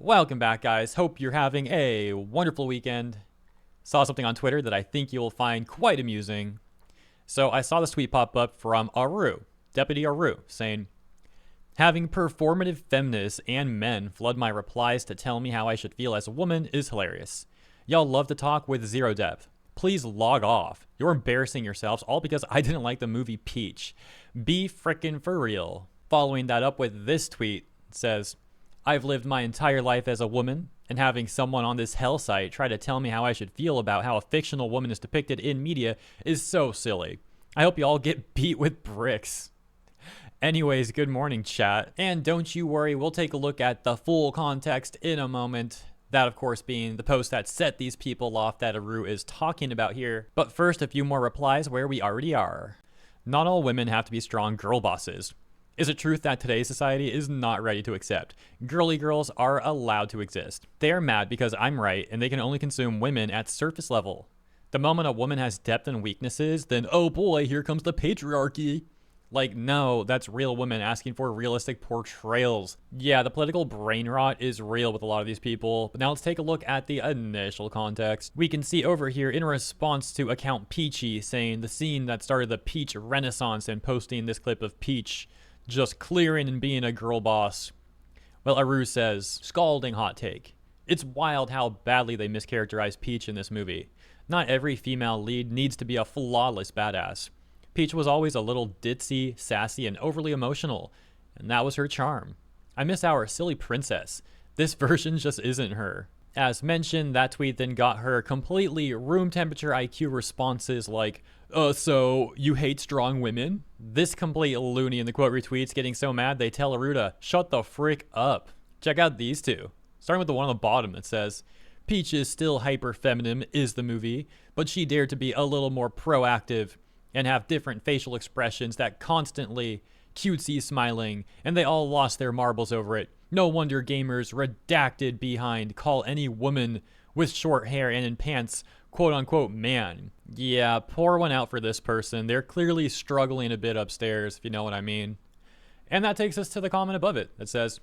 Welcome back, guys. Hope you're having a wonderful weekend. Saw something on Twitter that I think you'll find quite amusing. So I saw this tweet pop up from Aru, Deputy Aru, saying, having performative feminists and men flood my replies to tell me how I should feel as a woman is hilarious. Y'all love to talk with zero depth. Please log off. You're embarrassing yourselves all because I didn't like the movie Peach. Be frickin' for real. Following that up with this tweet, it says, I've lived my entire life as a woman, and having someone on this hell site try to tell me how I should feel about how a fictional woman is depicted in media is so silly. I hope you all get beat with bricks. Anyways, good morning, chat. And don't you worry, we'll take a look at the full context in a moment. That, of course, being the post that set these people off that Aru is talking about here. But first, a few more replies where we already are. Not all women have to be strong girl bosses. Is it truth that today's society is not ready to accept? Girly girls are allowed to exist. They are mad because I'm right and they can only consume women at surface level. The moment a woman has depth and weaknesses, then oh boy, here comes the patriarchy. Like, no, that's real women asking for realistic portrayals. Yeah, the political brain rot is real with a lot of these people, but now let's take a look at the initial context. We can see over here in response to account Peachy saying the scene that started the Peach Renaissance and posting this clip of Peach just clearing and being a girl boss. Well, Aru says, scalding hot take. It's wild how badly they mischaracterize Peach in this movie. Not every female lead needs to be a flawless badass. Peach was always a little ditzy, sassy, and overly emotional, and that was her charm. I miss our silly princess. This version just isn't her. As mentioned, that tweet then got her completely room temperature IQ responses like, so you hate strong women? This complete loony in the quote retweets getting so mad they tell Aru to shut the frick up. Check out these two. Starting with the one on the bottom that says, Peach is still hyper feminine is the movie, but she dared to be a little more proactive and have different facial expressions that constantly cutesy smiling, and they all lost their marbles over it. No wonder gamers redacted behind call any woman with short hair and in pants quote unquote man. Yeah, pour one out for this person. They're clearly struggling a bit upstairs, if you know what I mean. And that takes us to the comment above it that says,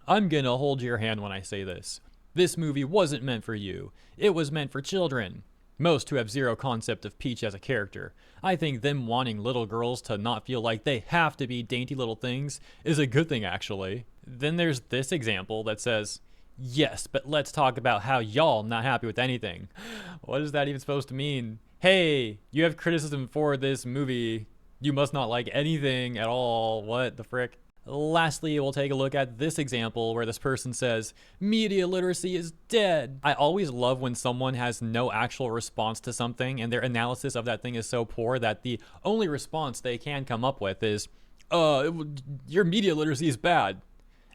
I'm gonna hold your hand when I say this. This movie wasn't meant for you. It was meant for children. Most who have zero concept of Peach as a character. I think them wanting little girls to not feel like they have to be dainty little things is a good thing, actually. Then there's this example that says, yes, but let's talk about how y'all not happy with anything. What is that even supposed to mean? Hey, you have criticism for this movie. You must not like anything at all. What the frick? Lastly, we'll take a look at this example where this person says, media literacy is dead. I always love when someone has no actual response to something and their analysis of that thing is so poor that the only response they can come up with is, your media literacy is bad.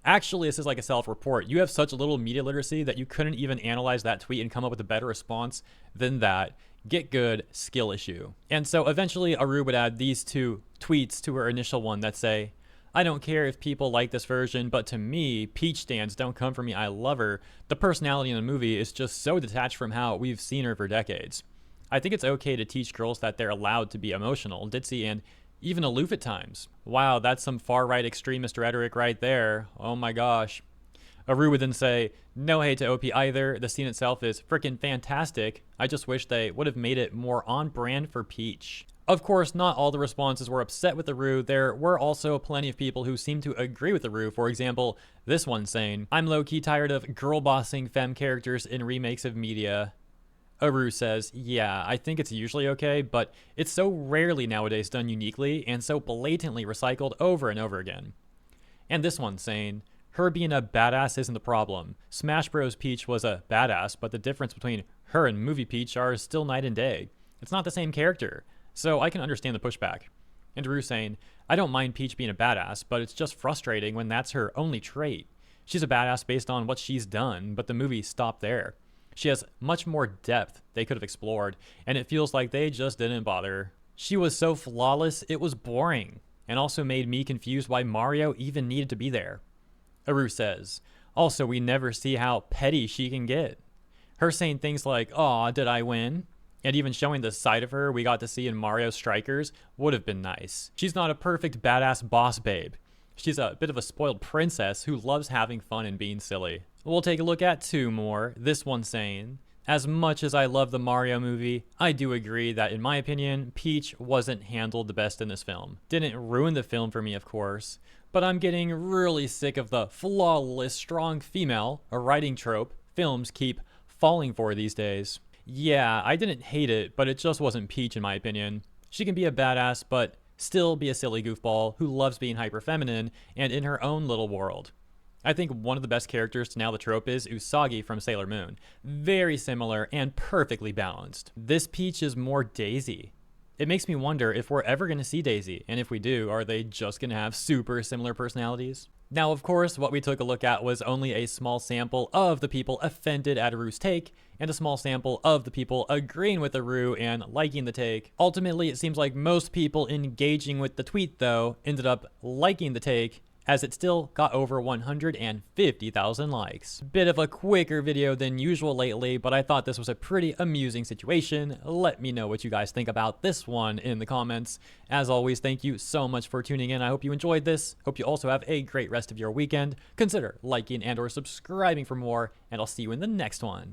Actually, this is like a self-report. You have such little media literacy that you couldn't even analyze that tweet and come up with a better response than that. Get good, skill issue. And so eventually Aru would add these two tweets to her initial one that say, I don't care if people like this version, but to me, Peach stands don't come for me. I love her. The personality in the movie is just so detached from how we've seen her for decades. I think it's okay to teach girls that they're allowed to be emotional, ditzy, and even aloof at times. Wow, that's some far-right extremist rhetoric right there. Oh my gosh. Aru would then say, no hate to OP either. The scene itself is freaking fantastic. I just wish they would have made it more on brand for Peach. Of course, not all the responses were upset with Aru. There were also plenty of people who seemed to agree with Aru. For example, this one saying, I'm low-key tired of girl-bossing femme characters in remakes of media. Aru says, yeah, I think it's usually okay, but it's so rarely nowadays done uniquely and so blatantly recycled over and over again. And this one saying, her being a badass isn't the problem. Smash Bros. Peach was a badass, but the difference between her and movie Peach are still night and day. It's not the same character. So I can understand the pushback. And Aru saying, I don't mind Peach being a badass, but it's just frustrating when that's her only trait. She's a badass based on what she's done, but the movie stopped there. She has much more depth they could have explored, and it feels like they just didn't bother. She was so flawless, it was boring, and also made me confused why Mario even needed to be there. Aru says, also we never see how petty she can get. Her saying things like, aw, did I win? And even showing the side of her we got to see in Mario Strikers would have been nice. She's not a perfect badass boss babe. She's a bit of a spoiled princess who loves having fun and being silly. We'll take a look at two more. This one saying, as much as I love the Mario movie, I do agree that, in my opinion, Peach wasn't handled the best in this film. Didn't ruin the film for me, of course, but I'm getting really sick of the flawless, strong female, a writing trope, films keep falling for these days. Yeah, I didn't hate it, but it just wasn't Peach in my opinion. She can be a badass, but still be a silly goofball who loves being hyper feminine and in her own little world. I think one of the best characters to nail the trope is Usagi from Sailor Moon. Very similar and perfectly balanced. This Peach is more Daisy. It makes me wonder if we're ever going to see Daisy, and if we do, are they just going to have super similar personalities? Now, of course, what we took a look at was only a small sample of the people offended at Aru's take, and a small sample of the people agreeing with Aru and liking the take. Ultimately, it seems like most people engaging with the tweet, though, ended up liking the take, as it still got over 150,000 likes. Bit of a quicker video than usual lately, but I thought this was a pretty amusing situation. Let me know what you guys think about this one in the comments. As always, thank you so much for tuning in. I hope you enjoyed this. Hope you also have a great rest of your weekend. Consider liking and or subscribing for more, and I'll see you in the next one.